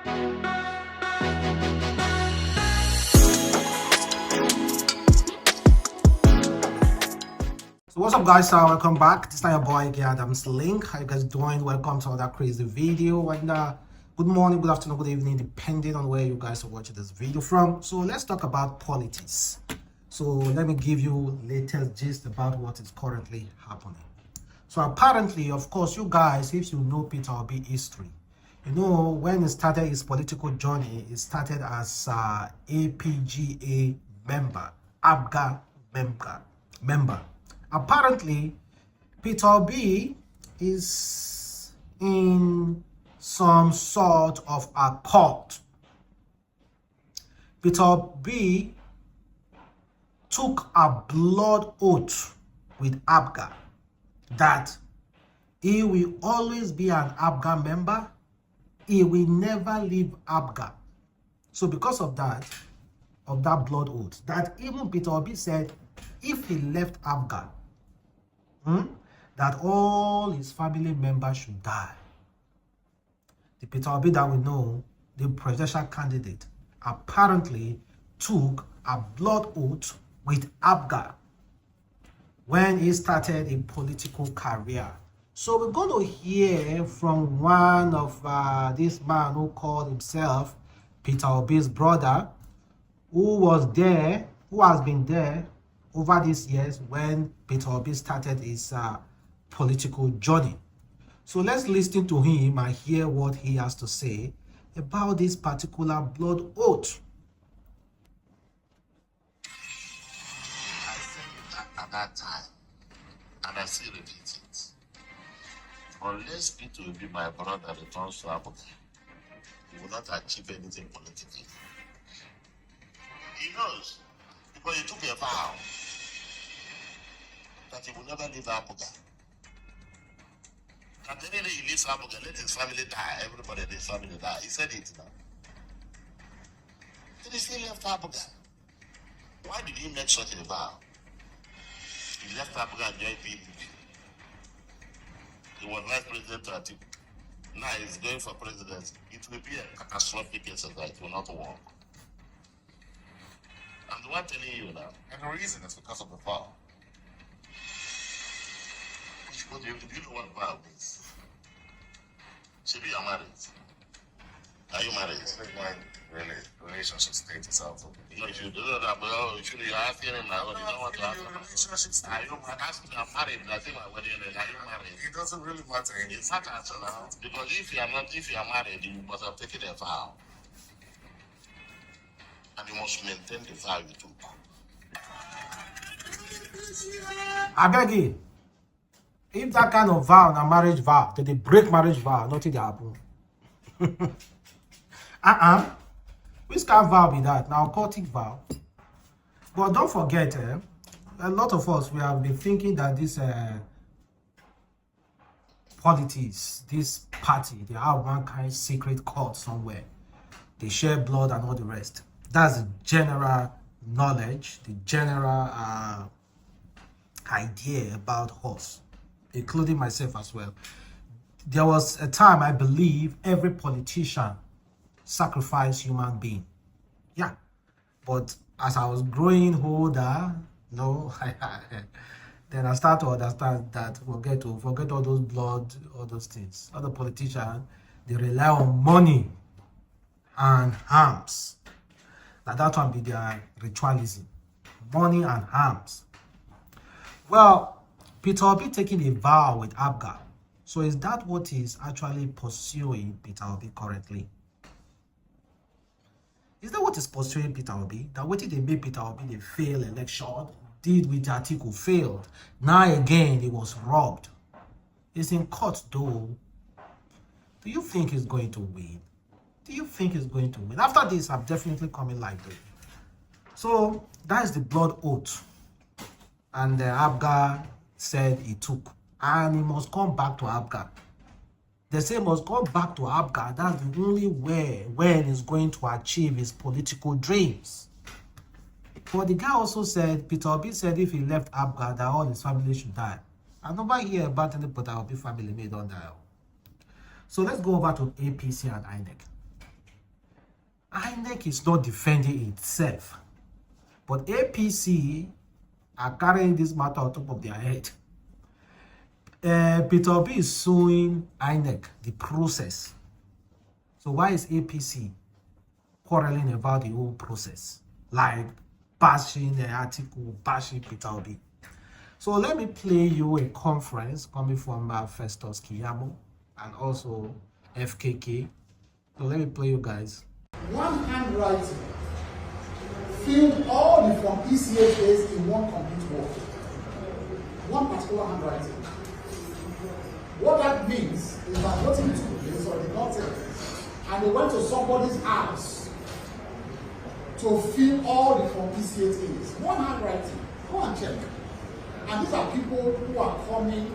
So what's up, guys? Welcome back. This time your boy Adamslink. How you guys doing? Welcome to another crazy video. And good morning, good afternoon, good evening, depending on where you guys are watching this video from. So let's talk about politics. So let me give you latest gist about what is currently happening. So apparently, of course, you guys, if you know Peter Obi history, you know when he started his political journey, he started as APGA member, ABGA member. Apparently, Peter Obi is in some sort of a cult. Peter Obi took a blood oath with ABGA that he will always be an ABGA member. He will never leave ABGA. So because of that blood oath, that even Peter Obi said if he left ABGA, that all his family members should die. The Peter Obi that we know, the presidential candidate, apparently took a blood oath with ABGA when he started a political career. So we're going to hear from one of this man who called himself Peter Obi's brother, who has been there over these years when Peter Obi started his political journey. So let's listen to him and hear what he has to say about this particular blood oath. I said it at that time, and I still repeat it. Unless Peter will be my brother returns to Abuja, he will not achieve anything politically. He knows, because he took a vow that he will never leave Abuja. That any day he leaves Abuja, let his family die. Everybody in his family die. He said it now. Then he still left Abuja. Why did he make such a vow? He left Abuja and joined PDP. He was vice president to Atiku. Now he's going for presidency. It will be a catastrophic exercise. It will not work. I'm the one telling you now. And the reason is because of the vow. Do you know what vow means? Should be married. Are you married? Really, relationship status also. No, you do that, but you ask him now. You don't want to ask him. Are you married? I think my wedding is. Are you married? It doesn't really matter. It matters now because if you are married, you must have taken a vow, and you must maintain the vow you took. I beg you. If that kind of vow, a marriage vow, that they break marriage vow, nothing they happen. Which kind of vow be that? Now, occultic vow. But don't forget, a lot of us, we have been thinking that this politics, this party, they have one kind of secret cult somewhere. They share blood and all the rest. That's the general knowledge, the general idea about us, including myself as well. There was a time, I believe, every politician sacrificed human being. Yeah. But as I was growing older, then I start to understand that forget all those blood, all those things. Other politicians, they rely on money and arms. Now that one be their ritualism. Money and arms. Well, Peter Obi taking a vow with ABGA. So is that what is actually pursuing Peter Obi currently? Is that what is pursuing Peter Obi? That what did they make Peter Obi they fail election? Did with Atiku failed. Now again he was robbed. It's in court though. Do you think he's going to win? Do you think he's going to win? After this, I'm definitely coming live though. So that is the blood oath. And ABGA said he took. And he must come back to ABGA. They say he must come back to ABGA. That's the only way when he's going to achieve his political dreams. But the guy also said, Peter Obi said if he left ABGA, that all his family should die. I never hear about any Peter Obi family may don't die. So let's go over to APC and INEC. INEC is not defending itself, but APC are carrying this matter on top of their head. Peter Obi is suing INEC, the process. So why is APC quarreling about the whole process? Like bashing the article, bashing Peter Obi. So let me play you a conference coming from Festus Kiyamo and also FKK. So let me play you guys. One handwriting filled all the from ECHAs in one complete word. One particular handwriting. What that means is that nothing took place or did not take place, and they went to somebody's house to fill all the from ECHAs. One handwriting. Go and check. And these are people who are coming,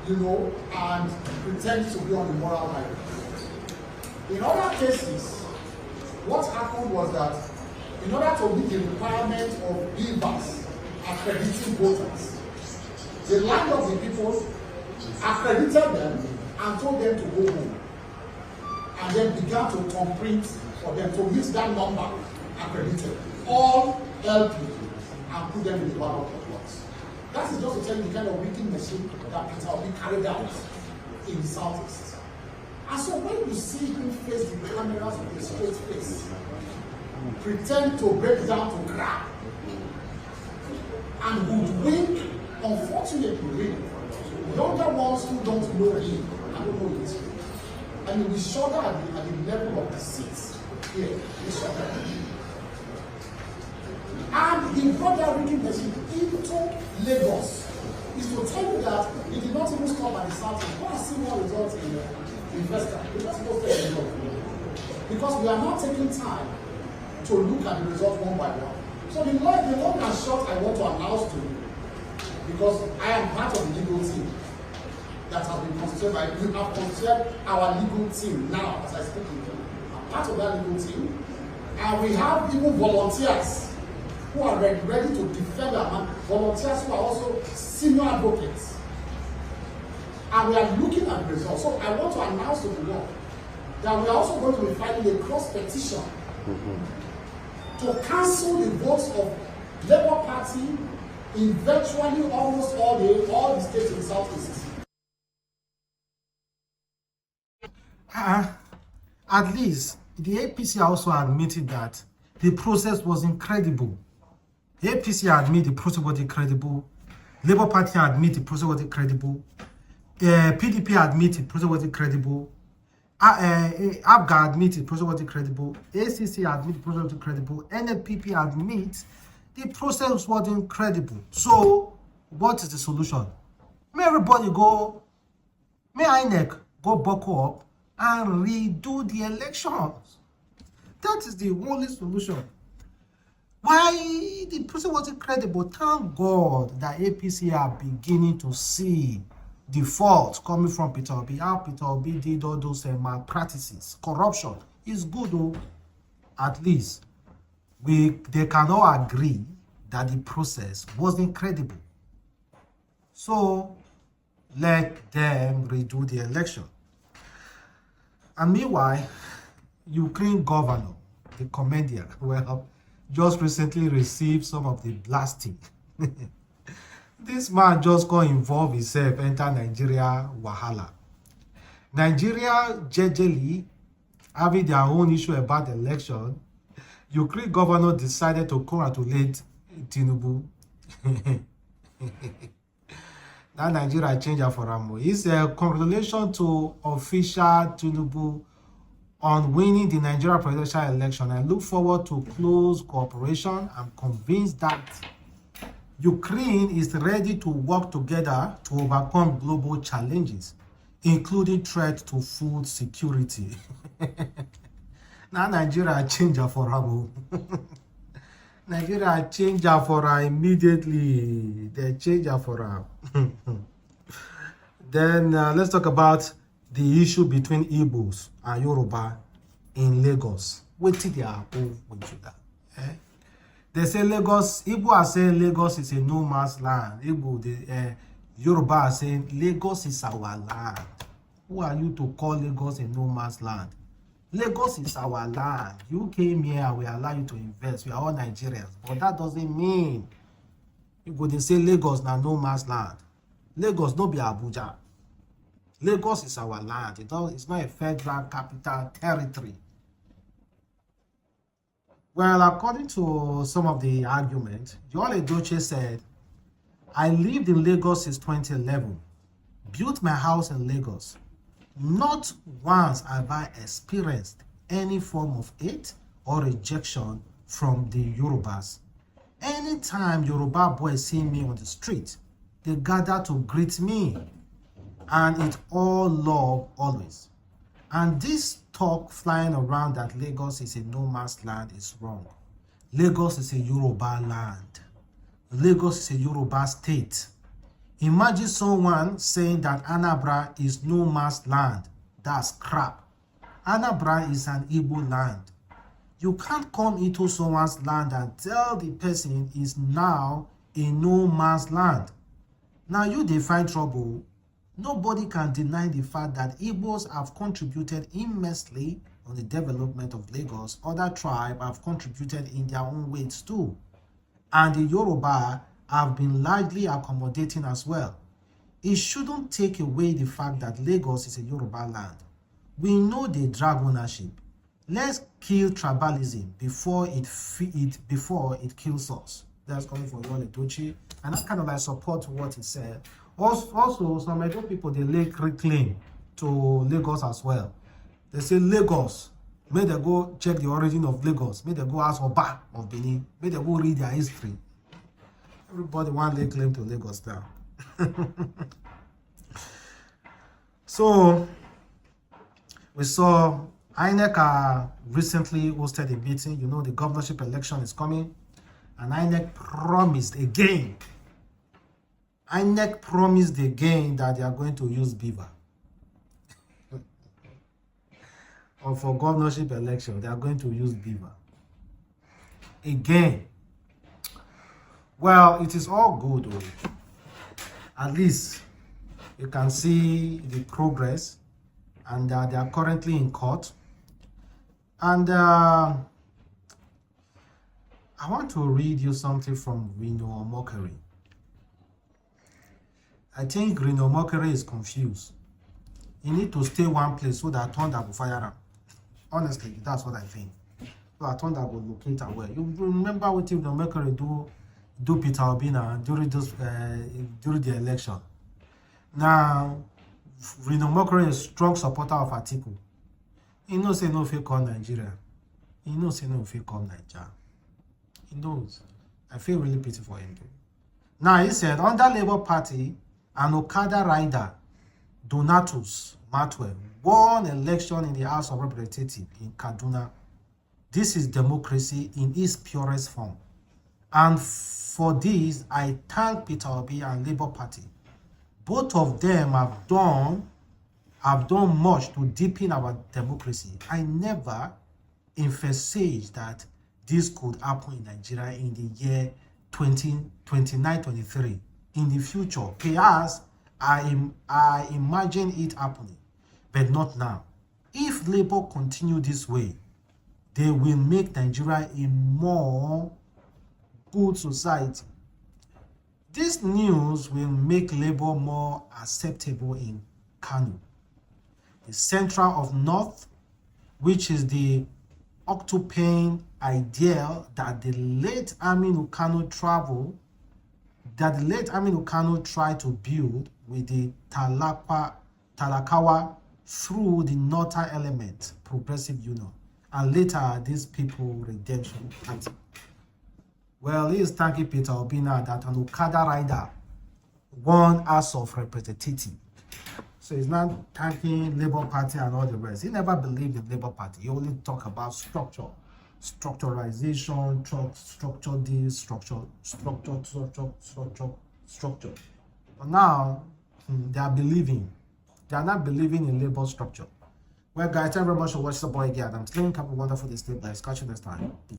and pretend to be on the moral highway. In other cases, what happened was that in order to meet the requirement of Igbos accrediting voters, the land of the people accredited them and told them to go home, and then began to thumbprint for them to meet that number accredited, all LP, and put them in the ballot box. That is just to tell you the kind of wicked machine that Peter Obi carried out in the Southeast. And so when you see him face the cameras with a straight face, pretend to break down to grab, and would win, unfortunately, younger ones who don't know him and don't know his history. And we shudder at the level of the seats here. We shudder. And he brought that wicked machine into Lagos. Is to tell you that he did not even stop at the South. Go and see what results in investor. We're not supposed to take it. Because we are not taking time to look at the results one by one. So the long and short I want to announce to you, because I am part of the legal team that has been constituted by, we have constituted our legal team now as I speak with you. I'm part of that legal team, and we have even volunteers who are ready to defend our man, volunteers who are also senior advocates. And we are looking at the results. So I want to announce to the world that we are also going to be filing a cross petition to cancel the votes of Labour Party in virtually almost all the states in the Southeast. At least the APC also admitted that the process was incredible. The APC admit the process was incredible. Labour Party admit the process was incredible. PDP admit the process was incredible. ABGA admit the process was incredible. ACC admit the process was incredible. NLPP admit the process was incredible. So, what is the solution? May everybody go, may INEC go buckle up and redo the elections. That is the only solution. Why the process was incredible. Thank God that APC are beginning to see the fault coming from Peter Obi. How Peter Obi did all those malpractices, corruption is good though. At least they can all agree that the process was incredible. So let them redo the election. And meanwhile, Ukraine governor, the comedian, just recently received some of the blasting. This man just got involved himself, enter Nigeria wahala. Nigeria jejely having their own issue about the election. Ukraine governor decided to congratulate Tinubu. That Nigeria changer for Ramo. It's a congratulations to official Tinubu on winning the Nigeria presidential election. I look forward to close cooperation. I'm convinced that Ukraine is ready to work together to overcome global challenges, including threat to food security. Now Nigeria changer for Ramo. Nigeria changer for her immediately. They change her for her. Then let's talk about the issue between Igbos and Yoruba in Lagos. What did they happen with that? They say Lagos, Igbo are saying Lagos is a no man's land. Yoruba are saying Lagos is our land. Who are you to call Lagos a no man's land? Lagos is our land. You came here, we allow you to invest. We are all Nigerians. But that doesn't mean you go dey say Lagos na no man's land. Lagos no be Abuja. Lagos is our land. It's not a federal capital territory. Well, according to some of the argument, Yul Edochie said, I lived in Lagos since 2011, built my house in Lagos. Not once have I experienced any form of hate or rejection from the Yorubas. Anytime Yoruba boys see me on the street, they gather to greet me, and it's all love always. And this talk flying around that Lagos is a no man's land is wrong. Lagos is a Yoruba land. Lagos is a Yoruba state. Imagine someone saying that Anambra is no man's land. That's crap. Anambra is an Igbo land. You can't come into someone's land and tell the person is now a no man's land. Now you define trouble. Nobody can deny the fact that Igbos have contributed immensely on the development of Lagos. Other tribes have contributed in their own ways too. And the Yoruba have been largely accommodating as well. It shouldn't take away the fact that Lagos is a Yoruba land. We know they drag ownership. Let's kill tribalism before it kills us. That's coming from Yul Edochie, and I kind of like support what he said. Also, some Edo people, they lay claim to Lagos as well. They say Lagos, may they go check the origin of Lagos, may they go ask Oba of Benin, may they go read their history. Everybody want lay claim to Lagos now. So, we saw INEC recently hosted a meeting. You know, the governorship election is coming, and INEC promised again. INEC promised again that they are going to use beaver. Or for governorship election, they are going to use beaver. Again. Well, it is all good though. At least you can see the progress, and they are currently in court. And I want to read you something from Reno Omokri. I think Reno Omokri is confused. He need to stay one place so that Thunder will fire him. Honestly, that's what I think. So that Thunder will locate her well. You remember what Reno Omokri do Peter Obina during the election. Now, Reno Omokri is a strong supporter of Atiku. He knows say no fit call Nigeria. He knows say no fit call Nigeria. He knows. I feel really pity for him. Now, he said, under Labour Party, an Okada rider, Donatus Matwell, won election in the House of Representatives in Kaduna. This is democracy in its purest form. And for this, I thank Peter Obi and Labour Party. Both of them have done much to deepen our democracy. I never envisaged that this could happen in Nigeria in the year 2029-23. In the future, perhaps I imagine it happening, but not now. If Labour continue this way, they will make Nigeria a more good society. This news will make Labour more acceptable in Kano, the central of North, which is the octopian ideal that the late Aminu Kano tried to build with the Talakawa through the northern element, Progressive Union, and later this People Redemption Party. Well, he is thanking Peter Obina that an Okada rider won House of Representatives. So he's not thanking Labour Party and all the rest. He never believed in Labour Party. He only talk about structure, structuralization, structure this, structure. But now they are believing. They are not believing in Labour structure. Well, guys, thank you very much for watching the boy again. Adamslink. Have a wonderful day. Stay blessed. Catch you next time.